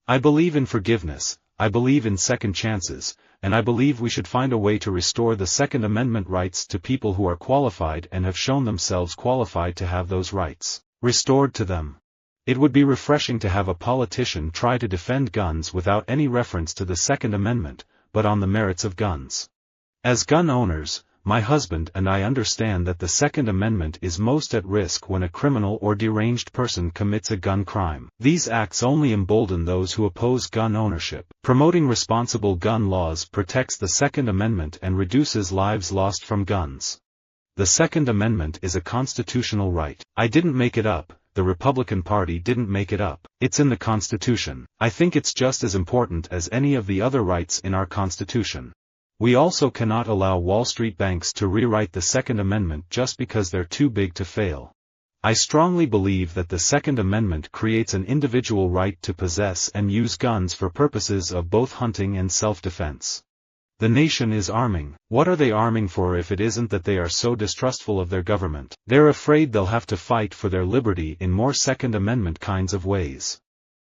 I believe in forgiveness, I believe in second chances, and I believe we should find a way to restore the Second Amendment rights to people who are qualified and have shown themselves qualified to have those rights restored to them. It would be refreshing to have a politician try to defend guns without any reference to the Second Amendment, but on the merits of guns. As gun owners, my husband and I understand that the Second Amendment is most at risk when a criminal or deranged person commits a gun crime. These acts only embolden those who oppose gun ownership. Promoting responsible gun laws protects the Second Amendment and reduces lives lost from guns. The Second Amendment is a constitutional right. I didn't make it up, the Republican Party didn't make it up. It's in the Constitution. I think it's just as important as any of the other rights in our Constitution. We also cannot allow Wall Street banks to rewrite the Second Amendment just because they're too big to fail. I strongly believe that the Second Amendment creates an individual right to possess and use guns for purposes of both hunting and self-defense. The nation is arming. What are they arming for if it isn't that they are so distrustful of their government? They're afraid they'll have to fight for their liberty in more Second Amendment kinds of ways.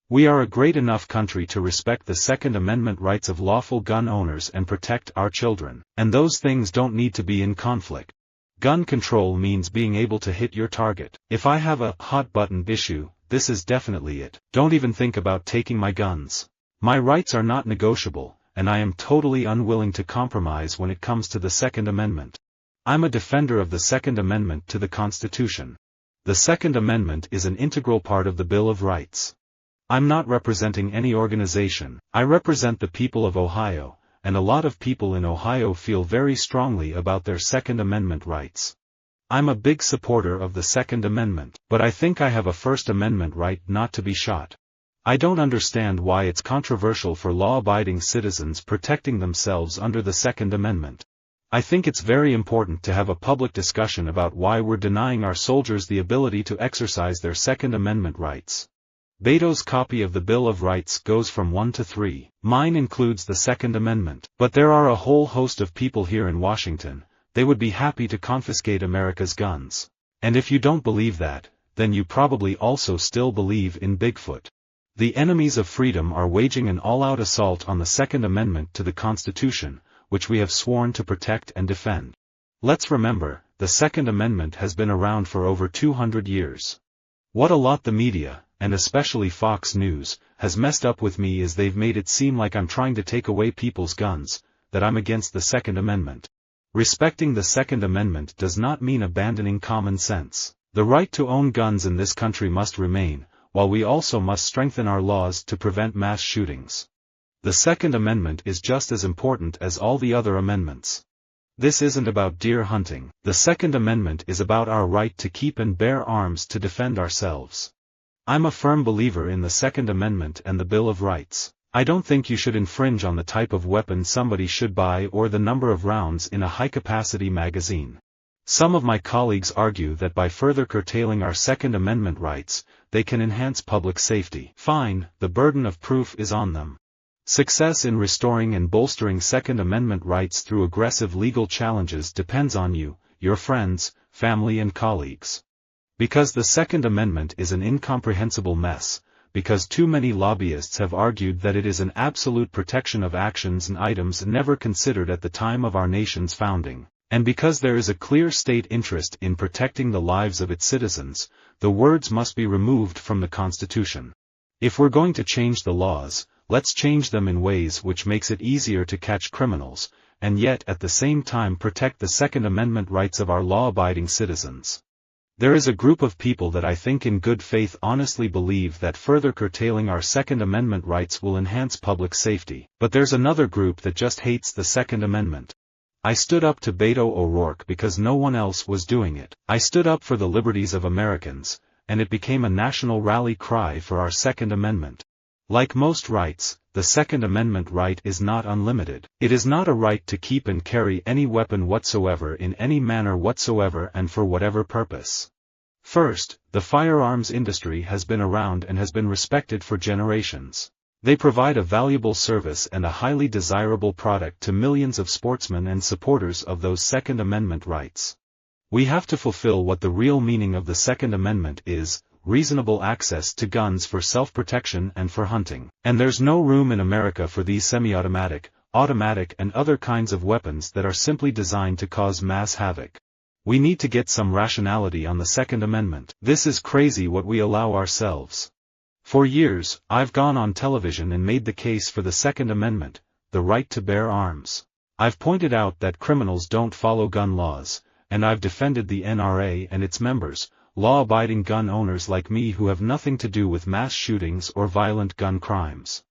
We are a great enough country to respect the Second Amendment rights of lawful gun owners and protect our children, and those things don't need to be in conflict. Gun control means being able to hit your target. If I have a hot-button issue, this is definitely it. Don't even think about taking my guns. My rights are not negotiable, and I am totally unwilling to compromise when it comes to the Second Amendment. I'm a defender of the Second Amendment to the Constitution. The Second Amendment is an integral part of the Bill of Rights. I'm not representing any organization, I represent the people of Ohio, and a lot of people in Ohio feel very strongly about their Second Amendment rights. I'm a big supporter of the Second Amendment, but I think I have a First Amendment right not to be shot. I don't understand why it's controversial for law-abiding citizens protecting themselves under the Second Amendment. I think it's very important to have a public discussion about why we're denying our soldiers the ability to exercise their Second Amendment rights. Beto's copy of the Bill of Rights goes from 1 to 3. Mine includes the Second Amendment. But there are a whole host of people here in Washington, they would be happy to confiscate America's guns. And if you don't believe that, then you probably also still believe in Bigfoot. The enemies of freedom are waging an all-out assault on the Second Amendment to the Constitution, which we have sworn to protect and defend. Let's remember, the Second Amendment has been around for over 200 years. What a lot the media, and especially Fox News, has messed up with me is they've made it seem like I'm trying to take away people's guns, that I'm against the Second Amendment. Respecting the Second Amendment does not mean abandoning common sense. The right to own guns in this country must remain, while we also must strengthen our laws to prevent mass shootings. The Second Amendment is just as important as all the other amendments. This isn't about deer hunting. The Second Amendment is about our right to keep and bear arms to defend ourselves. I'm a firm believer in the Second Amendment and the Bill of Rights. I don't think you should infringe on the type of weapon somebody should buy or the number of rounds in a high-capacity magazine. Some of my colleagues argue that by further curtailing our Second Amendment rights, they can enhance public safety. Fine, the burden of proof is on them. Success in restoring and bolstering Second Amendment rights through aggressive legal challenges depends on you, your friends, family and colleagues. Because the Second Amendment is an incomprehensible mess, because too many lobbyists have argued that it is an absolute protection of actions and items never considered at the time of our nation's founding, and because there is a clear state interest in protecting the lives of its citizens, the words must be removed from the Constitution. If we're going to change the laws, let's change them in ways which makes it easier to catch criminals, and yet at the same time protect the Second Amendment rights of our law-abiding citizens. There is a group of people that I think in good faith honestly believe that further curtailing our Second Amendment rights will enhance public safety, but there's another group that just hates the Second Amendment. I stood up to Beto O'Rourke because no one else was doing it. I stood up for the liberties of Americans, and it became a national rally cry for our Second Amendment. Like most rights, the Second Amendment right is not unlimited. It is not a right to keep and carry any weapon whatsoever in any manner whatsoever and for whatever purpose. First, the firearms industry has been around and has been respected for generations. They provide a valuable service and a highly desirable product to millions of sportsmen and supporters of those Second Amendment rights. We have to fulfill what the real meaning of the Second Amendment is, reasonable access to guns for self-protection and for hunting. And there's no room in America for these semi-automatic, automatic and other kinds of weapons that are simply designed to cause mass havoc. We need to get some rationality on the Second Amendment. This is crazy what we allow ourselves. For years, I've gone on television and made the case for the Second Amendment, the right to bear arms. I've pointed out that criminals don't follow gun laws, and I've defended the NRA and its members, law-abiding gun owners like me who have nothing to do with mass shootings or violent gun crimes.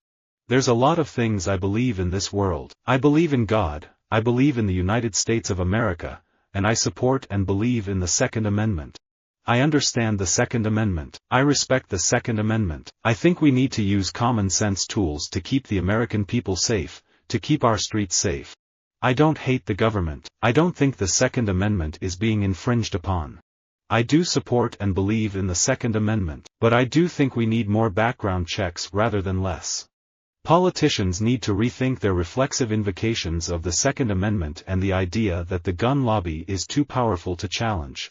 There's a lot of things I believe in this world. I believe in God, I believe in the United States of America, and I support and believe in the Second Amendment. I understand the Second Amendment. I respect the Second Amendment. I think we need to use common sense tools to keep the American people safe, to keep our streets safe. I don't hate the government. I don't think the Second Amendment is being infringed upon. I do support and believe in the Second Amendment, but I do think we need more background checks rather than less. Politicians need to rethink their reflexive invocations of the Second Amendment and the idea that the gun lobby is too powerful to challenge.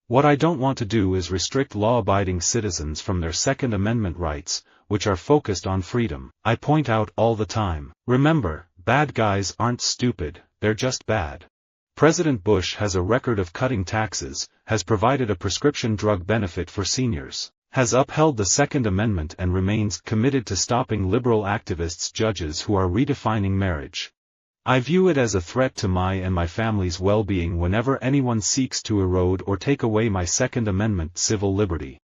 What I don't want to do is restrict law-abiding citizens from their Second Amendment rights, which are focused on freedom. I point out all the time, remember, bad guys aren't stupid, they're just bad. President Bush has a record of cutting taxes, has provided a prescription drug benefit for seniors, has upheld the Second Amendment and remains committed to stopping liberal activists, judges who are redefining marriage. I view it as a threat to my and my family's well-being whenever anyone seeks to erode or take away my Second Amendment civil liberty.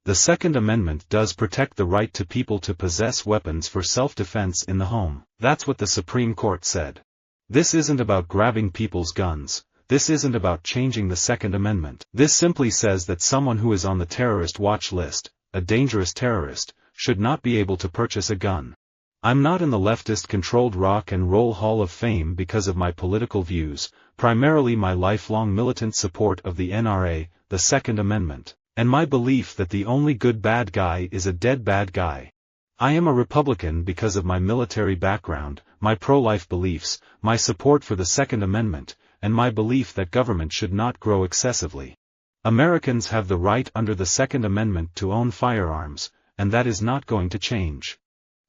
The Second Amendment does protect the right to people to possess weapons for self-defense in the home. That's what the Supreme Court said. This isn't about grabbing people's guns. This isn't about changing the Second Amendment. This simply says that someone who is on the terrorist watch list, a dangerous terrorist, should not be able to purchase a gun. I'm not in the leftist-controlled Rock and Roll Hall of Fame because of my political views, primarily my lifelong militant support of the NRA, the Second Amendment, and my belief that the only good bad guy is a dead bad guy. I am a Republican because of my military background, my pro-life beliefs, my support for the Second Amendment, and my belief that government should not grow excessively. Americans have the right under the Second Amendment to own firearms, and that is not going to change.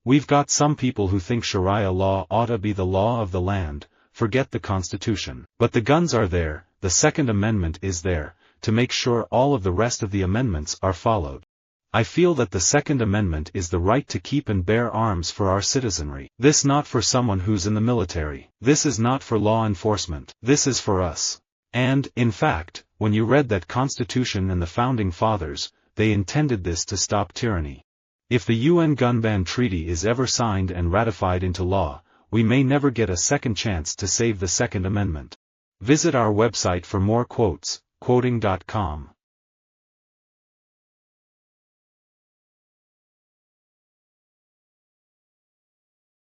We've got some people who think Sharia law ought to be the law of the land, forget the Constitution. But the guns are there, the Second Amendment is there, to make sure all of the rest of the amendments are followed. I feel that the Second Amendment is the right to keep and bear arms for our citizenry. This not for someone who's in the military. This is not for law enforcement. This is for us. And, in fact, when you read that Constitution and the Founding Fathers, they intended this to stop tyranny. If the UN Gun Ban Treaty is ever signed and ratified into law, we may never get a second chance to save the Second Amendment. Visit our website for more quotes, quoting.com.